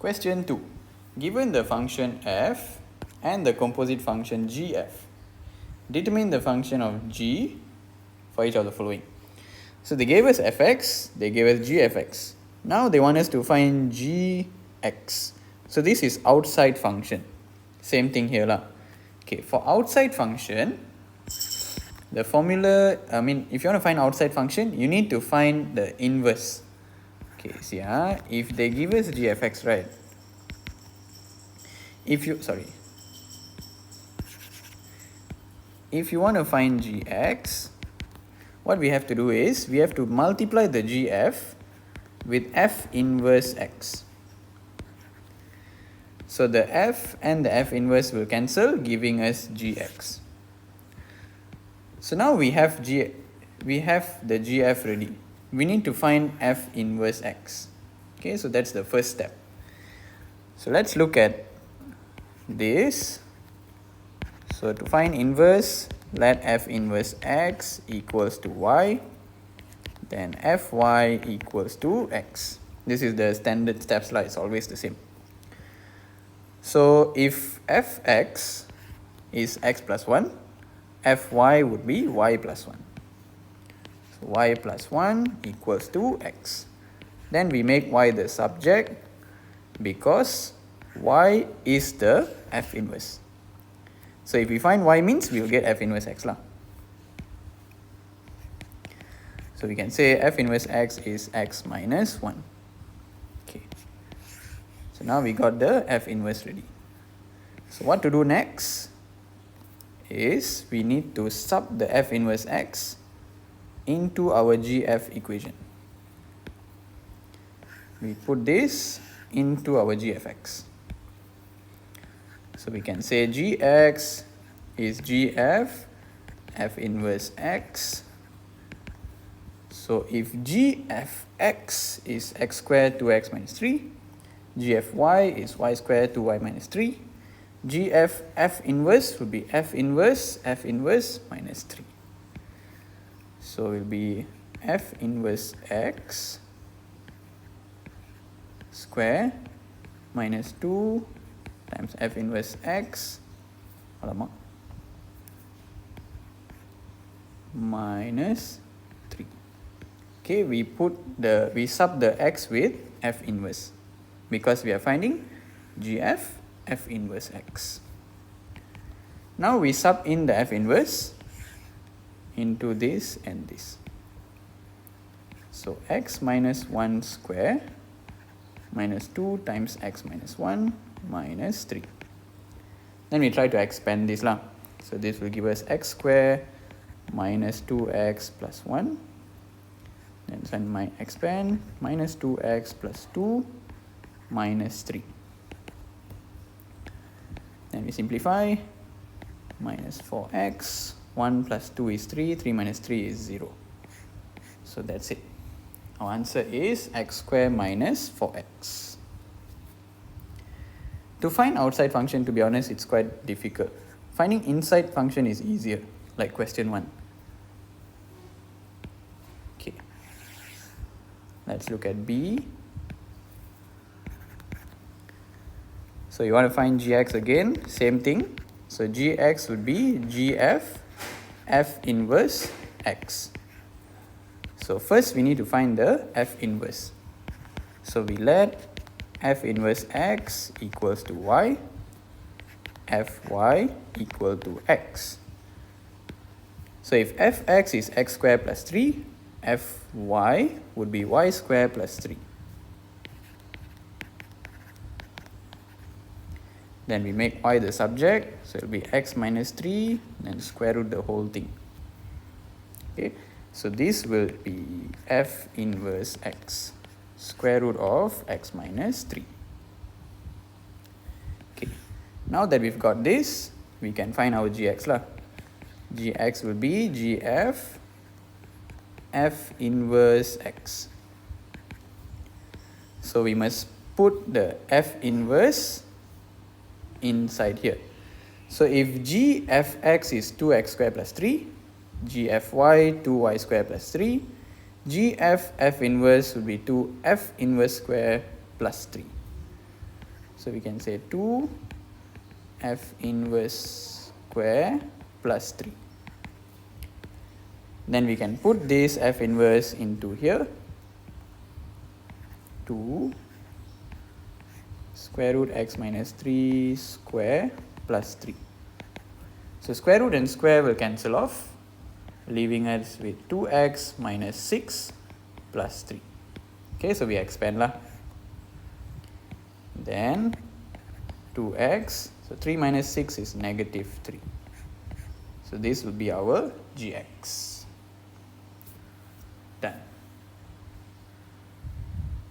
Question 2. Given the function f and the composite function gf, determine the function of g for each of the following. So they gave us fx, they gave us gfx. Now they want us to find gx. So this is outside function. Same thing here lah. Okay, for outside function, the formula, if you want to find outside function, you need to find the inverse. Okay, see, if they give us gfx, right? If you want to find gx, what we have to do is we have to multiply the gf with f inverse x. So the f and the f inverse will cancel, giving us gx. So now we have the gf ready. We need to find f inverse x. Okay, so that's the first step. So let's look at this. So to find inverse, let f inverse x equals to y, then fy equals to x. This is the standard steps lah, it's always the same. So if fx is x plus 1, fy would be y plus 1. So y plus 1 equals to x. Then we make y the subject because y is the f inverse. So if we find y means we will get f inverse x lah. So we can say f inverse x is x minus 1. Okay. So now we got the f inverse ready. So what to do next is we need to sub the f inverse x into our gf equation. We put this into our gfx. So we can say gx is gf f inverse x. So if gfx is x squared 2x minus 3, gfy is y squared 2y minus 3, gf f inverse would be f inverse minus 3. So it will be f inverse x square minus 2 times f inverse x minus 3. Okay, we sub the x with f inverse because we are finding gf f inverse x. Now we sub in the f inverse into this and this. So x minus 1 square minus 2 times x minus 1 minus 3. Then we try to expand this lah. So this will give us x square minus 2x plus 1. Then expand minus 2x plus 2 minus 3. Then we simplify. Minus 4x. 1 plus 2 is 3. 3 minus 3 is 0. So that's it. Our answer is x square minus 4x. To find outside function, to be honest, it's quite difficult. Finding inside function is easier, like question 1. Okay. Let's look at B. So you want to find gx again, same thing. So gx would be gf f inverse x. So first we need to find the f inverse. So we let f inverse x equals to y, fy equal to x. So if fx is x squared plus 3, fy would be y squared plus 3. Then we make y the subject, so it will be x minus 3, then square root the whole thing. Okay, so this will be f inverse x, square root of x minus 3. Okay, now that we've got this, we can find our gx lah. Gx will be gf f inverse x. So we must put the f inverse inside here. So if gfx is 2x squared plus 3, gfy 2y squared plus 3, gf f inverse would be 2f inverse square plus 3. So we can say 2 f inverse square plus 3. Then we can put this f inverse into here. 2 square root x minus 3 square plus 3. So square root and square will cancel off, leaving us with 2x minus 6 plus 3. Okay, so we expand lah. Then 2x, so 3 minus 6 is negative 3. So this will be our gx. Done.